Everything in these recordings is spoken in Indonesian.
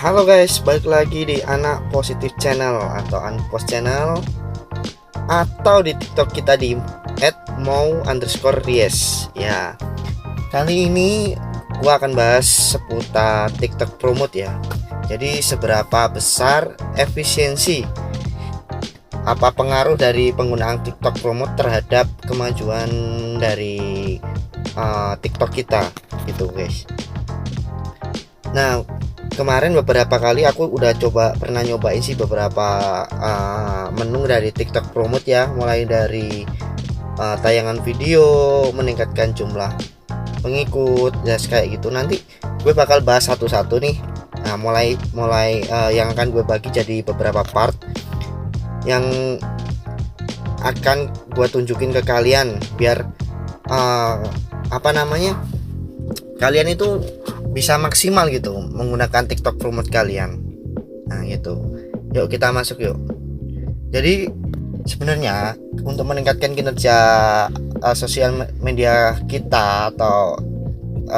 Halo guys, balik lagi di Anak Positif Channel atau Unpost Channel, atau di TikTok kita di @mau_ries. Ya, kali ini gua akan bahas seputar TikTok promote ya. Jadi seberapa besar efisiensi, apa pengaruh dari penggunaan TikTok promote terhadap kemajuan dari TikTok kita gitu guys. Nah, kemarin beberapa kali aku udah pernah nyobain sih beberapa menu dari TikTok promote ya, mulai dari tayangan video, meningkatkan jumlah pengikut ya, kayak gitu. Nanti gue bakal bahas satu-satu nih. Nah, mulai yang akan gue bagi jadi beberapa part yang akan gue tunjukin ke kalian biar kalian itu bisa maksimal gitu menggunakan TikTok promote kalian. Nah gitu, yuk kita masuk yuk. Jadi sebenarnya untuk meningkatkan kinerja sosial media kita atau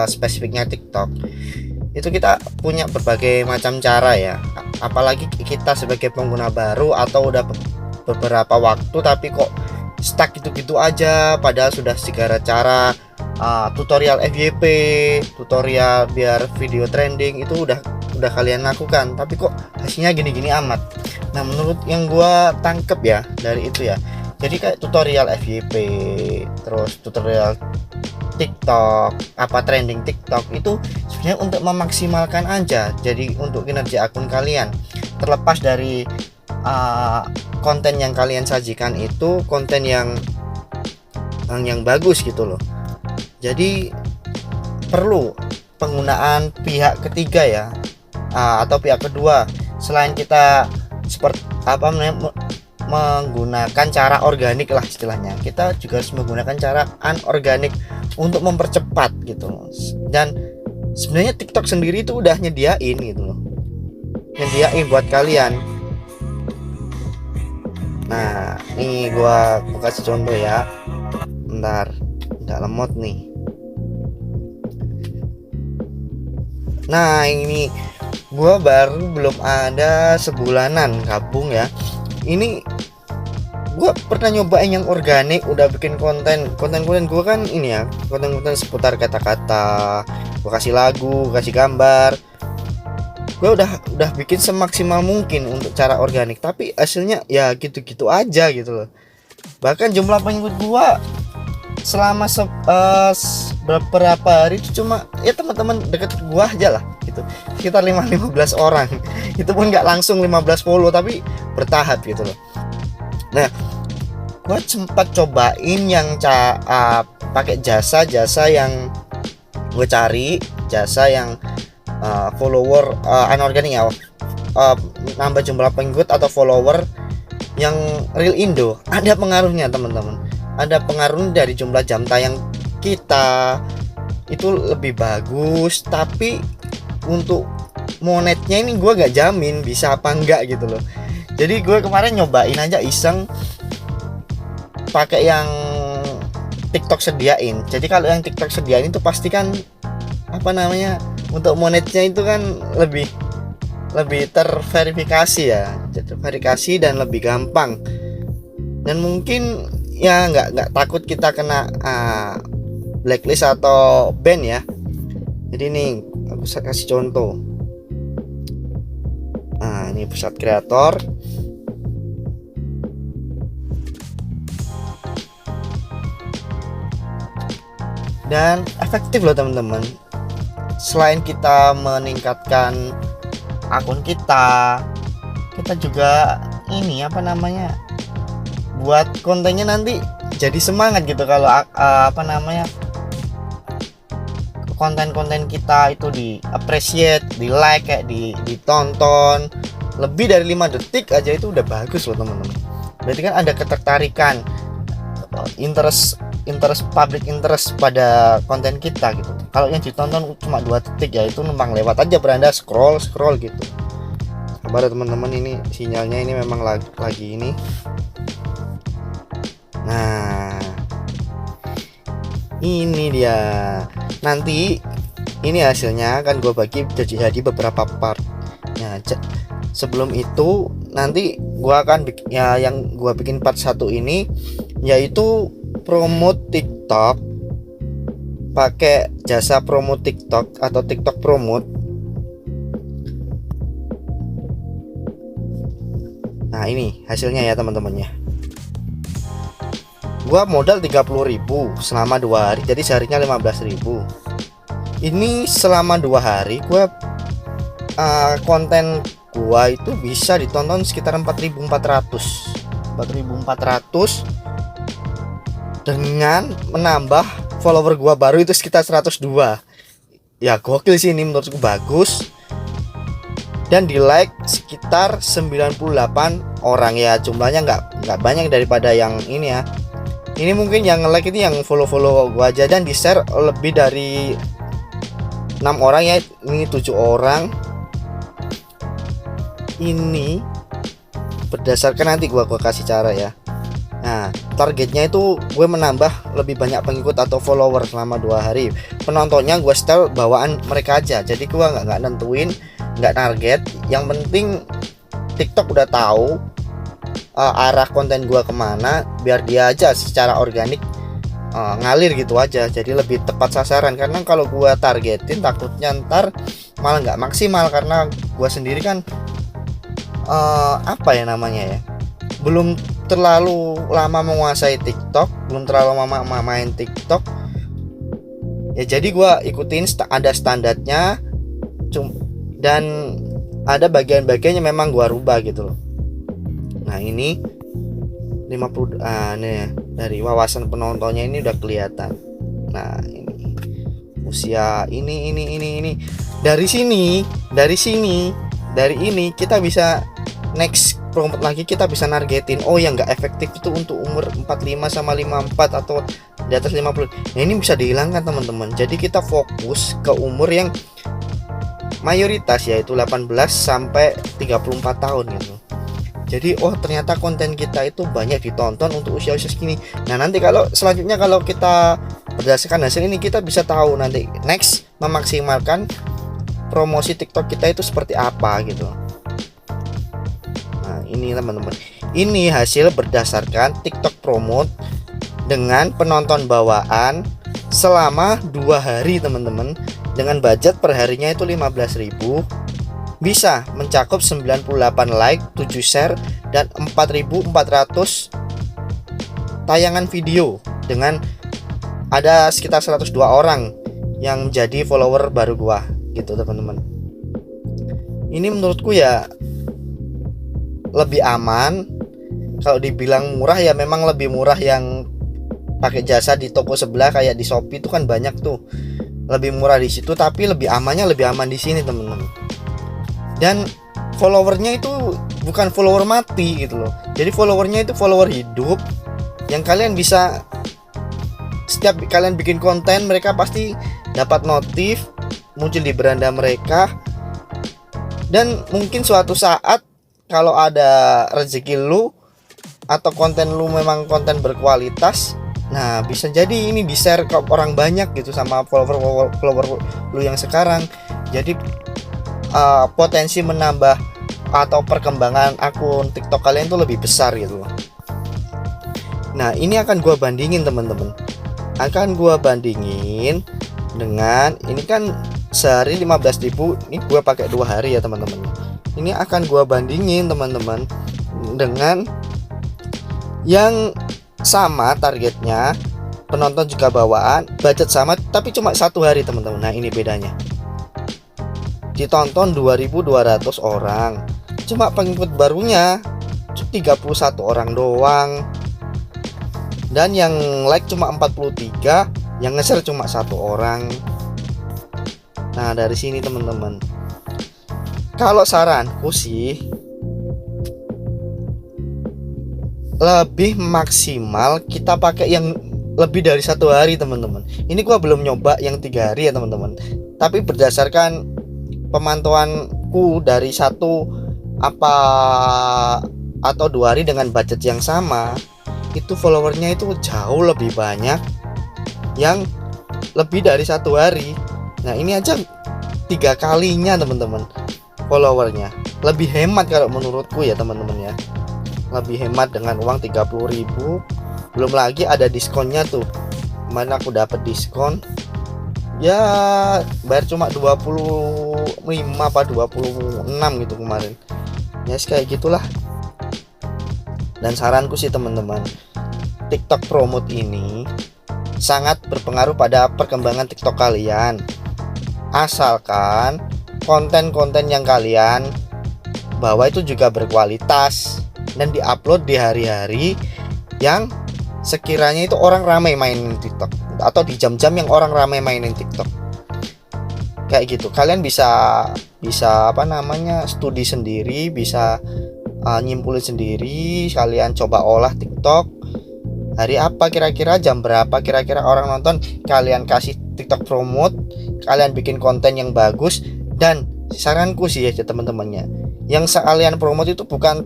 spesifiknya TikTok, itu kita punya berbagai macam cara ya. Apalagi kita sebagai pengguna baru atau udah beberapa waktu tapi kok stuck gitu-gitu aja, padahal sudah segala cara, tutorial FYP, tutorial biar video trending itu udah kalian lakukan, tapi kok hasilnya gini-gini amat. Nah, menurut yang gua tangkep ya dari itu ya, jadi kayak tutorial FYP, terus tutorial TikTok, apa trending TikTok itu sebenarnya untuk memaksimalkan aja, jadi untuk kinerja akun kalian, terlepas dari konten yang kalian sajikan itu konten yang bagus gitu loh. Jadi perlu penggunaan pihak ketiga ya, atau pihak kedua selain kita seperti menggunakan cara organik lah istilahnya. Kita juga harus menggunakan cara anorganik untuk mempercepat gitu loh. Dan sebenarnya TikTok sendiri itu udah nyediain gitu loh, nyediain buat kalian. Nah, ini gua kasih contoh ya. Bentar, nggak lemot nih. Nah, ini gua baru belum ada sebulanan gabung ya. Ini gua pernah nyobain yang organik, udah bikin konten gua kan ini ya, konten seputar kata-kata, gua kasih lagu, kasih gambar. Gue udah bikin semaksimal mungkin untuk cara organik, tapi hasilnya ya gitu-gitu aja gitu loh. Bahkan jumlah pengikut gue selama beberapa hari itu cuma ya teman-teman deket gue aja lah gitu, sekitar 15 orang. Itu pun nggak langsung 15 follow, tapi bertahap gitu loh. Nah, gue sempat cobain yang pakai jasa yang gue cari, jasa yang follower anorganik ya, nambah jumlah pengikut atau follower yang real Indo. Ada pengaruhnya teman-teman, ada pengaruh dari jumlah jam tayang kita itu lebih bagus, tapi untuk monetnya ini gue gak jamin bisa apa enggak gitu loh. Jadi gue kemarin nyobain aja iseng pakai yang TikTok sediain. Jadi kalau yang TikTok sediain itu pasti kan untuk monetnya itu kan lebih terverifikasi ya, terverifikasi dan lebih gampang, dan mungkin ya nggak takut kita kena blacklist atau ban ya. Jadi nih aku kasih contoh. Nah, ini pusat kreator. Dan efektif loh teman-teman. Selain kita meningkatkan akun kita juga ini buat kontennya nanti jadi semangat gitu. Kalau konten-konten kita itu di appreciate, di like, kayak ditonton lebih dari 5 detik aja, itu udah bagus loh teman-teman. Berarti kan ada ketertarikan, public interest pada konten kita gitu. Kalau yang ditonton cuma 2 detik ya itu numpang lewat aja, beranda scroll gitu. Sabar teman-teman, ini sinyalnya ini memang lagi ini. Nah, ini dia. Nanti ini hasilnya akan gue bagi jadi beberapa part. Nah, sebelum itu nanti gua akan yang gua bikin part 1 ini yaitu promote TikTok, pakai jasa promote TikTok atau TikTok promote. Nah, ini hasilnya ya teman-temannya. Gua modal 30.000 selama 2 hari, jadi seharinya 15.000. Ini selama 2 hari gua konten gua itu bisa ditonton sekitar 4.400 dengan menambah follower gua baru itu sekitar 102. Ya gokil sih, ini menurutku bagus. Dan di like sekitar 98 orang ya, jumlahnya nggak banyak daripada yang ini ya. Ini mungkin yang like ini yang follow gua aja, dan di share lebih dari 6 orang ya, ini 7 orang. Ini berdasarkan nanti gua kasih cara ya. Nah, targetnya itu gue menambah lebih banyak pengikut atau follower selama 2 hari. Penontonnya gue setel bawaan mereka aja, jadi gue nggak nentuin, nggak target. Yang penting TikTok udah tahu arah konten gue kemana, biar dia aja secara organik ngalir gitu aja, jadi lebih tepat sasaran. Karena kalau gue targetin takutnya ntar malah nggak maksimal, karena gue sendiri kan apa ya namanya ya, belum terlalu lama menguasai TikTok, belum terlalu lama main TikTok ya, jadi gua ikutin ada standarnya, dan ada bagian-bagiannya memang gua rubah gitu loh. Nah, ini 50 nih, dari wawasan penontonnya ini udah kelihatan. Nah, ini usia ini dari ini kita bisa next promote lagi, kita bisa nargetin. Oh, yang nggak efektif itu untuk umur 45 sama 54 atau di atas 50. Nah, ini bisa dihilangkan teman-teman. Jadi kita fokus ke umur yang mayoritas, yaitu 18 sampai 34 tahun gitu. Jadi ternyata konten kita itu banyak ditonton untuk usia-usia segini. Nah, nanti kalau selanjutnya kalau kita berdasarkan hasil ini, kita bisa tahu nanti next memaksimalkan promosi TikTok kita itu seperti apa gitu. Nah, ini teman-teman, ini hasil berdasarkan TikTok promote dengan penonton bawaan selama 2 hari teman-teman, dengan budget per harinya itu 15.000, bisa mencakup 98 like, 7 share, dan 4.400 tayangan video, dengan ada sekitar 102 orang yang menjadi follower baru gua gitu teman-teman. Ini menurutku ya lebih aman. Kalau dibilang murah ya memang lebih murah yang pakai jasa di toko sebelah kayak di Shopee itu kan banyak tuh, lebih murah di situ, tapi lebih aman di sini teman-teman. Dan followernya itu bukan follower mati gitu loh, jadi followernya itu follower hidup yang kalian bisa, setiap kalian bikin konten mereka pasti dapat notif, muncul di beranda mereka. Dan mungkin suatu saat kalau ada rezeki lu atau konten lu memang konten berkualitas, nah bisa jadi ini di share ke orang banyak gitu sama follower lu yang sekarang. Jadi potensi menambah atau perkembangan akun TikTok kalian tuh lebih besar gitu loh. Nah, ini akan gua bandingin teman-teman, akan gua bandingin dengan ini kan sehari 15.000, ini gua pakai 2 hari ya teman-teman. Ini akan gua bandingin teman-teman dengan yang sama targetnya, penonton juga bawaan, budget sama, tapi cuma 1 hari teman-teman. Nah, ini bedanya. Ditonton 2.200 orang, cuma pengikut barunya 31 orang doang, dan yang like cuma 43, yang nge-share cuma 1 orang. Nah, dari sini teman-teman, kalau saranku sih lebih maksimal kita pakai yang lebih dari 1 hari teman-teman. Ini gua belum nyoba yang 3 hari ya teman-teman, tapi berdasarkan pemantauanku dari 1 atau 2 hari dengan budget yang sama, itu followernya itu jauh lebih banyak yang lebih dari 1 hari. Nah, ini aja 3 kalinya teman-teman followernya. lebih hemat kalau menurutku ya teman-teman ya, lebih hemat dengan uang 30.000. Belum lagi ada diskonnya tuh, kemarin aku dapat diskon ya, bayar cuma 25 apa 26 gitu kemarin ya, kayak gitulah. Dan saranku sih teman-teman, TikTok Promote ini sangat berpengaruh pada perkembangan TikTok kalian, asalkan konten-konten yang kalian bawa itu juga berkualitas dan diupload di hari-hari yang sekiranya itu orang ramai mainin TikTok, atau di jam-jam yang orang ramai mainin TikTok. Kayak gitu. Kalian bisa apa namanya, studi sendiri, bisa nyimpulin sendiri, kalian coba olah TikTok. Hari apa kira-kira, jam berapa kira-kira orang nonton, kalian kasih TikTok promote, kalian bikin konten yang bagus. Dan saranku sih ya teman-temannya, yang kalian promote itu bukan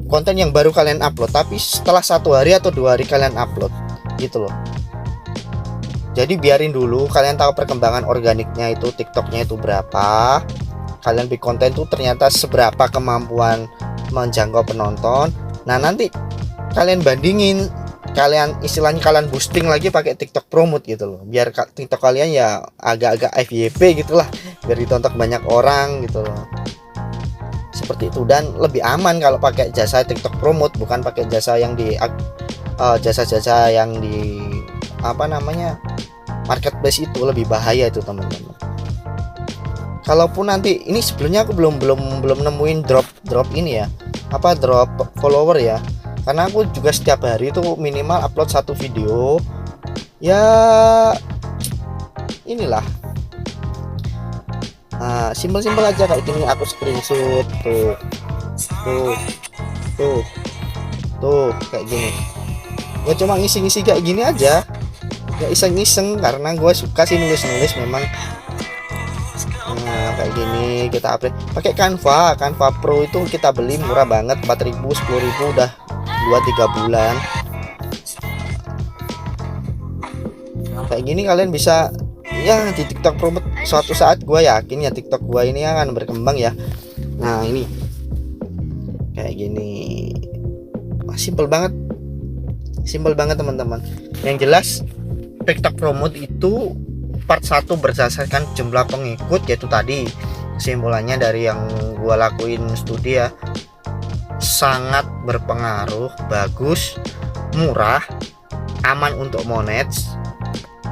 konten yang baru kalian upload, tapi setelah 1 hari atau 2 hari kalian upload gitu loh. Jadi biarin dulu kalian tahu perkembangan organiknya itu, TikToknya itu berapa, kalian bikin konten tuh ternyata seberapa kemampuan menjangkau penonton. Nah nanti kalian bandingin, kalian istilahnya kalian boosting lagi pakai TikTok promote gitu loh, biar TikTok kalian ya agak-agak FYP gitulah, biar ditonton banyak orang gitu loh, seperti itu. Dan lebih aman kalau pakai jasa TikTok promote, bukan pakai jasa yang di jasa-jasa yang di apa namanya, marketplace. Itu lebih bahaya itu teman-teman. Kalaupun nanti ini, sebelumnya aku belum nemuin drop ini ya, apa drop follower ya, karena aku juga setiap hari itu minimal upload 1 video ya, inilah simpel-simpel aja kayak gini. Aku screenshot tuh kayak gini ya, cuma ngisi-ngisi kayak gini aja ya, iseng-iseng karena gue suka sih nulis memang. Nah kayak gini kita upload pakai Canva Pro, itu kita beli murah banget, 4.000 10.000 udah 2-3 bulan. Kayak gini kalian bisa ya di TikTok promote. Suatu saat gue yakin ya TikTok gue ini akan berkembang ya. Nah ini kayak gini, simple banget teman-teman. Yang jelas TikTok promote itu part 1 berdasarkan jumlah pengikut, yaitu tadi kesimpulannya dari yang gue lakuin studi ya, sangat berpengaruh, bagus, murah, aman untuk manage,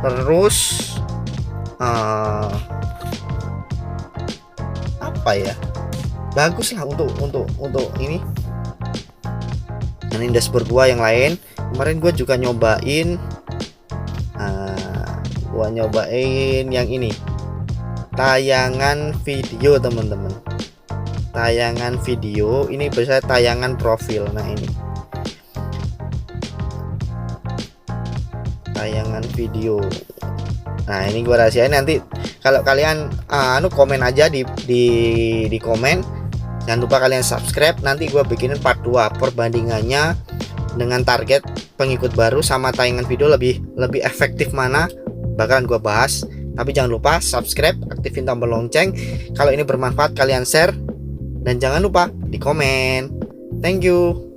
terus apa ya, bagus lah untuk ini. Dan ini dashboard gua yang lain kemarin gua juga nyobain, yang ini tayangan video teman-teman, tayangan video ini bisa tayangan profil. Nah ini tayangan video. Nah ini gua rahasiain, nanti kalau kalian komen aja di komen. Jangan lupa kalian subscribe, nanti gua bikinin part 2 perbandingannya dengan target pengikut baru sama tayangan video, lebih efektif mana bakalan gua bahas. Tapi jangan lupa subscribe, aktifin tombol lonceng. Kalau ini bermanfaat kalian share, dan jangan lupa di komen. Thank you.